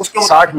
60,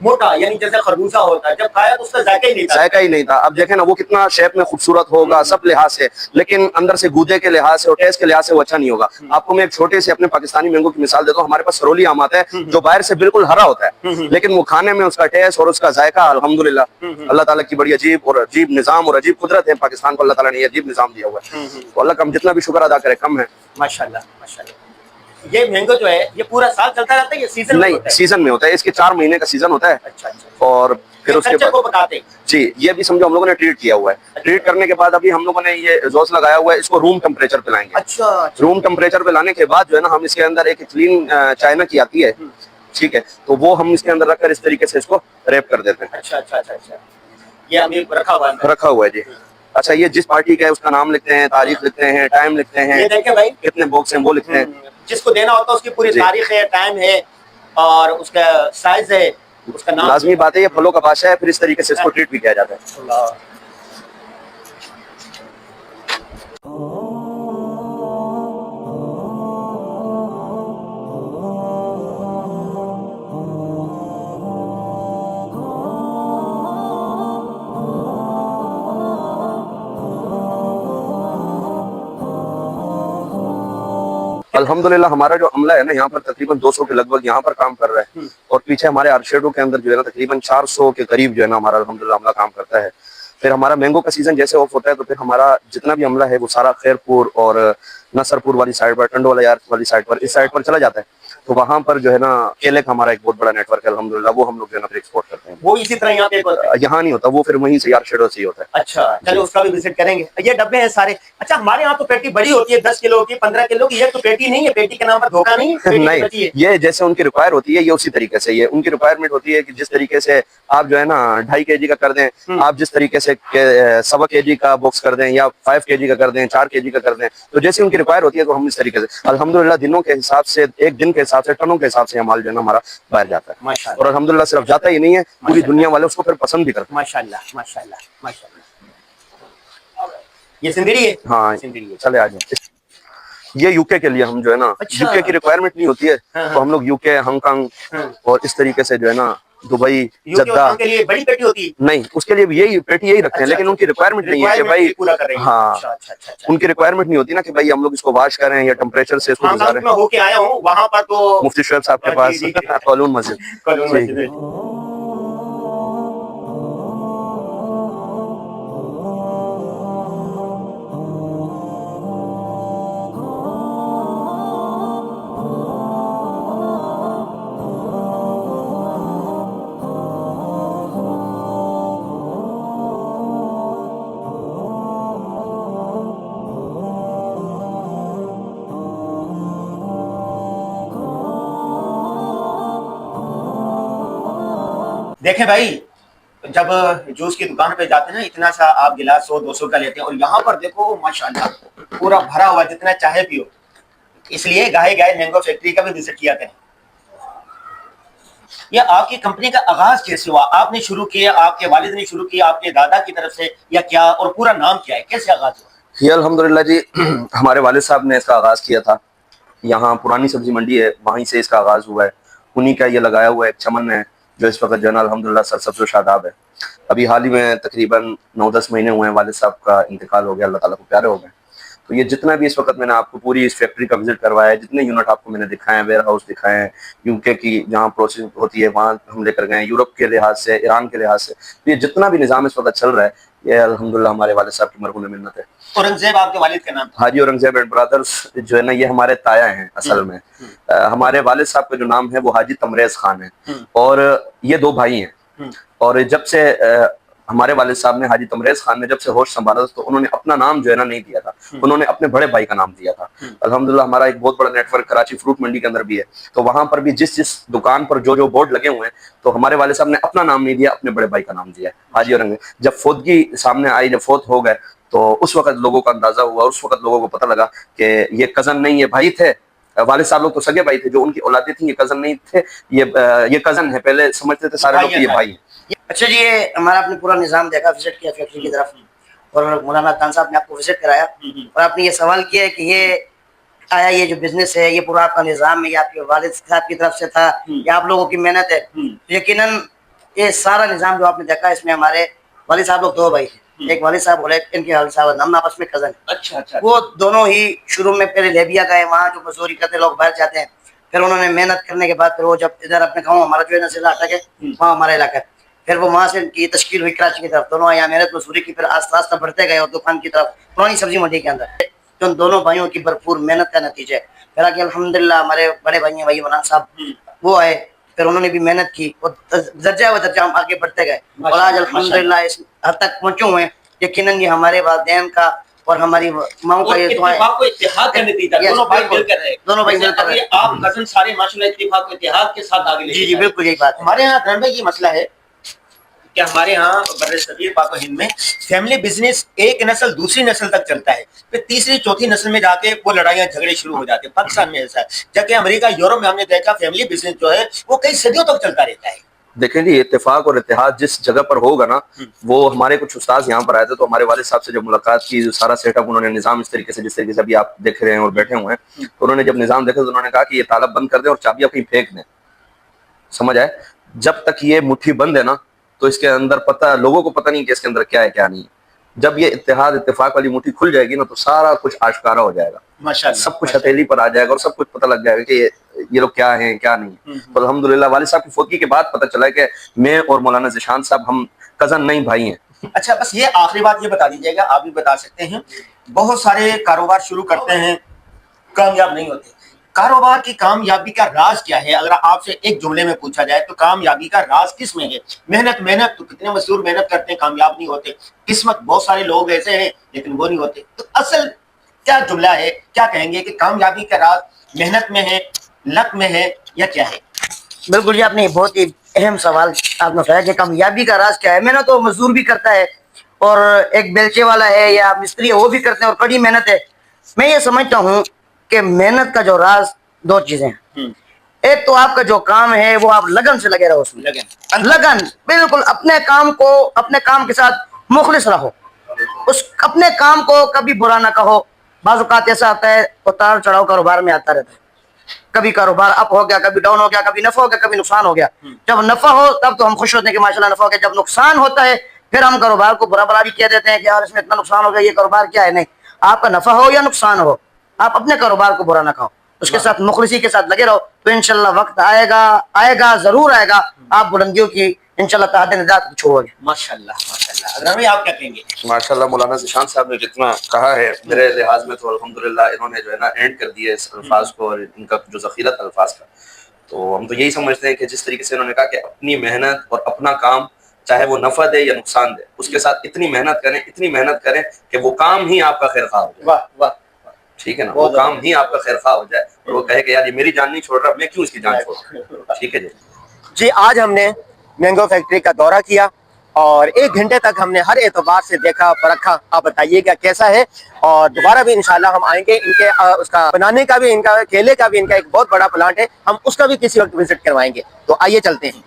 موٹا یعنی جیسے خربوزہ ہوتا ہے, جب کھایا تو اس کا ذائقہ ہی نہیں تھا. ذائقہ ہی نہیں تھا. اب دیکھیں نا وہ کتنا شیپ میں خوبصورت ہوگا سب لحاظ سے, لیکن اندر سے گودے کے لحاظ سے اور ٹیسٹ کے لحاظ سے وہ اچھا نہیں ہوگا. آپ کو میں ایک چھوٹے سے اپنے پاکستانی مینگو کی مثال دیتا ہوں. ہمارے پاس سرولی آم آتا ہے جو باہر سے بالکل ہرا ہوتا ہے, لیکن وہ کھانے میں اس کا ٹیسٹ اور اس کا ذائقہ الحمدللہ اللہ تعالیٰ کی بڑی عجیب اور عجیب نظام اور عجیب قدرت ہے. پاکستان کو اللہ تعالیٰ نے یہ عجیب نظام دیا ہوا ہے, تو اللہ کا ہم جتنا بھی شکر ادا کرے کم ہے. ماشاءاللہ ماشاءاللہ. یہ مینگو جو ہے یہ پورا سال چلتا رہتا ہے, یہ سیزن میں نہیں ہوتا ہے؟ سیزن میں ہوتا ہے, اس کے 4 مہینے کا سیزن ہوتا ہے. اچھا اچھا. اور پھر اس کے کچے کو پکاتے ہیں. جی یہ بھی سمجھو ہم لوگوں نے ٹریٹ کیا ہوا ہے. ٹریٹ کرنے کے بعد ابھی ہم لوگوں نے یہ زوس لگایا ہوا ہے, اس کو روم ٹمپریچر پہ لائیں گے. اچھا روم ٹمپریچر پہ لانے کے بعد جو ہے نا ہم اس کے اندر ایک کلین چائنا کی آتی ہے, ٹھیک ہے, تو وہ ہم اس کے اندر رکھ کر اس طریقے سے اس کو ریپ کر دیتے ہیں. اچھا اچھا اچھا اچھا. یہ ابھی رکھا ہوا ہے. رکھا ہوا ہے جی. اچھا یہ جس پارٹی کا ہے اس کا نام لکھتے ہیں, تاریخ لکھتے ہیں, ٹائم لکھتے ہیں, یہ دیکھیں بھائی کتنے باکس ہیں وہ لکھتے ہیں. جس کو دینا ہوتا ہے اس کی پوری تاریخ ہے, ٹائم ہے, اور اس کا سائز ہے, اس کا نام. لازمی بات ہے یہ پھلوں کا بادشاہ ہے, پھر اس طریقے سے اس کو ٹریٹ بھی کیا جاتا ہے. الحمدللہ ہمارا جو عملہ ہے نا یہاں پر تقریباً 200 کے لگ بھگ یہاں پر کام کر رہا ہے, اور پیچھے ہمارے ارشیڈوں کے اندر جو ہے نا تقریباً 400 کے قریب جو ہے نا ہمارا الحمدللہ عملہ کام کرتا ہے. پھر ہمارا مینگو کا سیزن جیسے آف ہوتا ہے تو پھر ہمارا جتنا بھی عملہ ہے وہ سارا خیر پور اور نصر پور والی سائڈ پر, ٹنڈو والا یار والی سائڈ پر, اس سائڈ پر چلا جاتا ہے. تو وہاں پر جو ہے نا کیلے کا ہمارا ایک بہت بڑا نیٹ ورک ہے الحمدللہ, وہ ہم لوگ جو ہے نا پھر ایکسپورٹ کرتے ہیں. وہ اسی طرح یہاں پہ ہوتا ہے؟ یہاں نہیں ہوتا, وہ پھر وہیں سے ارشیڈوں سے ہی ہوتا ہے. اچھا چلو اس کا بھی وزٹ کریں گے. یہ ڈبے ہیں سارے. اچھا ہمارے یہاں تو پیٹی بڑی ہوتی ہے, 10 کلو کی, 15 کلو کی. یہ تو پیٹی نہیں ہے, پیٹی کے نام پر دھوکہ نہیں ہے. نہیں, یہ جیسے ان کی ریکوائر ہوتی ہے یہ اسی طریقے سے, یہ ان کی ریکوائرمنٹ ہوتی ہے کہ جس طریقے سے آپ جو ہے نا 2.5 kg کا کر دیں, آپ جس طریقے سے 1.25 kg کا باکس کر دیں, یا 5 kg کا کر دیں, 4 kg کا کر دیں, تو جیسے ان کی ریکوائر ہوتی ہے تو ہم اس طریقے سے الحمدللہ دنوں کے حساب سے, ایک دن کے حساب سے, ٹنوں کے حساب سے مال جو ہے نا ہمارا باہر جاتا ہے. اور الحمدللہ صرف جاتا ہی نہیں ہے, پوری دنیا والے اس کو پھر پسند بھی کرتے ہیں. ماشاءاللہ ماشاءاللہ ماشاءاللہ. یہ سندری ہے؟ ہاں چلے آ جائیں. یہ یو کے لیے ہم جو ہے نا, یو کے کی ریکوائرمنٹ نہیں ہوتی ہے تو ہم لوگ یو کے, ہانگ کانگ اور اس طریقے سے جو ہے نا دبئی, جدہ کے لیے بڑی پیٹی ہوتی ہے. نہیں اس کے لیے بھی یہی پیٹی یہی رکھتے ہیں, لیکن ان کی ریکوائرمنٹ نہیں ہے کہ بھائی, ہاں ان کی ریکوائرمنٹ نہیں ہوتی نا کہ بھائی ہم لوگ اس کو واش کریں یا ٹمپریچر سے اس کو گزاریں. میں ہو کے آیا ہوں وہاں پر تو مفتی شعیب صاحب کے پاس قولون مسجد. دیکھیں بھائی, جب جوس کی دکان پہ جاتے ہیں نا اتنا سا آپ گلاس 100-200 کا لیتے ہیں, اور یہاں پر دیکھو ماشاءاللہ پورا بھرا ہوا, جتنا چاہے پیو. اس لیے گاہے گاہے مینگو فیکٹری کا بھی وزٹ کیا کریں. یہ آپ کی کمپنی کا آغاز کیسے ہوا؟ آپ نے شروع کیا, آپ کے والد نے شروع کیا, آپ کے دادا کی طرف سے, یا کیا, اور پورا نام کیا ہے, کیسے آغاز ہوا؟ یہ الحمدللہ جی ہمارے والد صاحب نے اس کا آغاز کیا تھا. یہاں پرانی سبزی منڈی ہے, وہیں سے اس کا آغاز ہوا ہے. انہی کا یہ لگایا ہوا ایک چمن ہے جو اس وقت جو ہے نا الحمدللہ سرسبز و شاداب ہے. ابھی حال ہی میں تقریباً 9-10 مہینے ہوئے ہیں والد صاحب کا انتقال ہو گیا, اللہ تعالیٰ کو پیارے ہو گئے. تو یہ جتنا بھی اس وقت میں نے آپ کو پوری اس فیکٹری کا وزٹ کروایا ہے, جتنے یونٹ آپ کو میں نے دکھائے ہیں, ویئر ہاؤس دکھائے ہیں, یو کے کی جہاں پروسیس ہوتی ہے وہاں ہم لے کر گئے ہیں, یورپ کے لحاظ سے, ایران کے لحاظ سے, تو یہ جتنا بھی نظام اس وقت چل رہا ہے یہ الحمدللہ ہمارے والد صاحب کی مرہون منت ہے. اورنگزیب آپ کے والد کا نام تھا؟ حاجی اورنگزیب اینڈ برادرز جو ہے نا یہ ہمارے تایا ہیں اصل میں. ہمارے والد صاحب کا جو نام ہے وہ حاجی تمریز خان ہے, اور یہ 2 بھائی ہیں. اور جب سے ہمارے والد صاحب نے, حاجی تمریز خان نے جب سے ہوش سنبھالا تو انہوں نے اپنا نام جو ہے نا نہیں دیا تھا, انہوں نے اپنے بڑے بھائی کا نام دیا تھا. الحمدللہ ہمارا ایک بہت بڑا نیٹ ورک کراچی فروٹ منڈی کے اندر بھی ہے, تو وہاں پر بھی جس دکان پر جو بورڈ لگے ہوئے ہیں, تو ہمارے والد صاحب نے اپنا نام نہیں دیا, اپنے بڑے بھائی کا نام دیا حاجی اورنگزیب. جب فوتگی سامنے آئی, جب فوت ہو گئے, تو اس وقت لوگوں کا اندازہ ہوا, اور اس وقت لوگوں کو پتہ لگا کہ یہ کزن نہیں, یہ بھائی تھے. والد صاحب لوگ تو سگے بھائی تھے, جو ان کی اولادیں تھیں یہ کزن نہیں تھے, یہ کزن ہے. پہلے سمجھتے تھے سارے لوگ کہ یہ بھائی. اچھا جی, یہ ہمارا آپ نے پورا نظام دیکھا, وزٹ کیا فیکٹری کی طرف, اور مولانا عدنان صاحب نے آپ کو وزٹ کرایا, اور آپ نے یہ سوال کیا کہ یہ آیا یہ جو بزنس ہے یہ پورا آپ کا نظام ہے, یہ آپ کے والد صاحب کی طرف سے تھا یا آپ لوگوں کی محنت ہے؟ یقیناً یہ سارا نظام جو آپ نے دیکھا اس میں ہمارے والد صاحب لوگ دو بھائی ہیں، ایک والد صاحب اور ایک ان کے والد صاحب، ہم آپس میں کزن ہیں۔ اچھا اچھا وہ دونوں ہی شروع میں پہلے لیبیا گئے، وہاں جو مزدوری کرتے لوگ باہر جاتے ہیں، پھر انہوں نے محنت کرنے کے بعد پھر وہ جب ادھر اپنے گاؤں ہمارا جو ہے نا ضلع اٹک ہے وہاں ہمارا علاقہ ہے، پھر وہ وہاں سے کی تشکیل ہوئی کراچی کی طرف، دونوں یہاں محنت مزدوری کی، پھر آہستہ آہستہ بڑھتے گئے اور دکان کی طرف پرانی سبزی منڈی کے اندر، جو ان دونوں بھائیوں کی بھرپور محنت کا نتیجہ ہے۔ پھر آگے الحمدللہ ہمارے بڑے بھائی ہیں بھائی مولانا صاحب، وہ آئے، پھر انہوں نے بھی محنت کی اور درجہ و درجہ ہم آگے بڑھتے گئے اور آج الحمدللہ اس حد تک پہنچے ہوئے ہیں۔ یقیناً یہ ہمارے والدین کا اور ہماری ماؤں کا یہ دعائیں، اتفاق و اتحاد کا نتیجہ، دونوں بھائی مل کر رہے، دونوں بھائی مل کر رہے، آپ کزن سارے ماشاءاللہ اتفاق و اتحاد کے ساتھ آگے لے جی جی بالکل یہی بات ہے۔ ہمارے یہاں رن بھائی یہ مسئلہ ہے کہ ہمارے ہاں بر صغیر پاک و ہند میں فیملی بزنس ایک نسل دوسری نسل تک چلتا ہے، پھر تیسری چوتھی نسل میں جا کے وہ لڑائیاں جھگڑے شروع ہو جاتے ہیں۔ پاکستان میں ایسا ہے، جبکہ امریکہ یورپ میں ہم نے دیکھا فیملی بزنس جو ہے وہ کئی صدیوں تک چلتا رہتا ہے۔ دیکھیں جی، اتفاق اور اتحاد جس جگہ پر ہوگا نا، وہ ہمارے کچھ استاد یہاں پر آئے تھے تو ہمارے والد صاحب سے جب ملاقات کی، جو سارا سیٹ اپ انہوں نے نظام اس طریقے سے جس طریقے سے ابھی آپ دیکھ رہے ہیں اور بیٹھے ہوئے ہیں، تو انہوں نے جب نظام دیکھا تو انہوں نے کہا کہ یہ تالا بند کر دیں اور چابیاں کہیں پھینک دیں، سمجھ آئے؟ جب تک یہ مٹھی بند ہے نا تو اس کے اندر پتہ، لوگوں کو پتہ نہیں کہ اس کے اندر کیا ہے کیا نہیں ہے۔ جب یہ اتحاد اتفاق والی مٹھی کھل جائے گی نا تو سارا کچھ آشکارا ہو جائے گا، ماشاءاللہ سب کچھ ہتھیلی پر آ جائے گا اور سب کچھ پتہ لگ جائے گا کہ یہ لوگ کیا ہیں کیا نہیں ہے۔ تو الحمدللہ والد صاحب کی فوتگی کے بعد پتہ چلا کہ میں اور مولانا ذیشان صاحب ہم کزن نہیں بھائی ہیں۔ اچھا، بس یہ آخری بات یہ بتا دیجیے گا، آپ بھی بتا سکتے ہیں، بہت سارے کاروبار شروع کرتے ہیں کامیاب نہیں ہوتے، کاروبار کی کامیابی کا راز کیا ہے؟ اگر آپ سے ایک جملے میں پوچھا جائے تو کامیابی کا راز کس میں ہے؟ محنت، محنت تو کتنے مزدور محنت کرتے ہیں کامیاب نہیں ہوتے، قسمت، بہت سارے لوگ ایسے ہیں لیکن وہ نہیں ہوتے، تو اصل کیا جملہ ہے، کیا کہیں گے کہ کامیابی کا راز محنت میں ہے، لک میں ہے، یا کیا ہے؟ بالکل جی، آپ نے بہت ہی اہم سوال آپ نے اٹھایا کہ کامیابی کا راز کیا ہے۔ محنت تو مزدور بھی کرتا ہے اور ایک بیلچے والا ہے یا مستری ہے وہ بھی کرتے ہیں اور کڑی محنت ہے۔ میں یہ سمجھتا ہوں کہ محنت کا جو راز دو چیزیں ہیں، ایک تو آپ کا جو کام ہے وہ آپ لگن سے لگے رہو، اس میں لگن، بالکل اپنے کام کو، اپنے کام کے ساتھ مخلص رہو، اس اپنے کام کو کبھی برا نہ کہو۔ بعض اوقات ایسا آتا ہے اتار چڑھاؤ کاروبار میں آتا رہتا ہے، کبھی کاروبار اپ ہو گیا، کبھی ڈاؤن ہو گیا، کبھی نفع ہو گیا، کبھی نقصان ہو گیا۔ جب نفع ہو تب تو ہم خوش ہوتے ہیں کہ ماشاءاللہ نفع ہو گیا، جب نقصان ہوتا ہے پھر ہم کاروبار کو برا بلا بھی کہہ دیتے ہیں کہ یار اس میں اتنا نقصان ہو گیا، یہ کاروبار کیا ہے۔ نہیں، آپ کا نفع ہو یا نقصان ہو، آپ اپنے کاروبار کو برا نہ کہو، اس کے ساتھ مخلصی کے ساتھ لگے رہو، تو انشاءاللہ وقت آئے گا، آئے گا، ضرور آئے گا، آپ بلندیوں کی انشاءاللہ تحت نجات کو چھوڑو گے۔ ماشاءاللہ ماشاءاللہ، اگر ہمیں آپ کیا کہیں گے؟ ماشاءاللہ مولانا ذیشان صاحب نے جتنا کہا ہے میرے لحاظ میں تو الحمدللہ انہوں نے جو ہے نا اینڈ کر دیا اس الفاظ کو اور ان کا جو ذخیرہ تھا الفاظ کا، تو ہم تو یہی سمجھتے ہیں کہ جس طریقے سے انہوں نے کہا کہ اپنی محنت اور اپنا کام چاہے وہ نفع دے یا نقصان دے، اس کے ساتھ اتنی محنت کریں، اتنی محنت کریں کہ وہ کام ہی آپ کا خیر خواہ ہو جائے۔ واہ واہ، ٹھیک ہے نا، وہ کام ہی آپ کا خیر خواہ ہو جائے اور وہ کہے کہ یار یہ میری جان نہیں چھوڑ رہا، میں کیوں اس کی جان چھوڑوں۔ ٹھیک ہے جی۔ جی، آج ہم نے مینگو فیکٹری کا دورہ کیا اور 1 گھنٹے تک ہم نے ہر اعتبار سے دیکھا پرکھا، آپ بتائیے گا کیسا ہے، اور دوبارہ بھی انشاءاللہ ہم آئیں گے۔ ان کے اس کا بنانے کا بھی، ان کا کیلے کا بھی ان کا ایک بہت بڑا پلانٹ ہے، ہم اس کا بھی کسی وقت وزٹ کروائیں گے، تو آئیے چلتے ہیں۔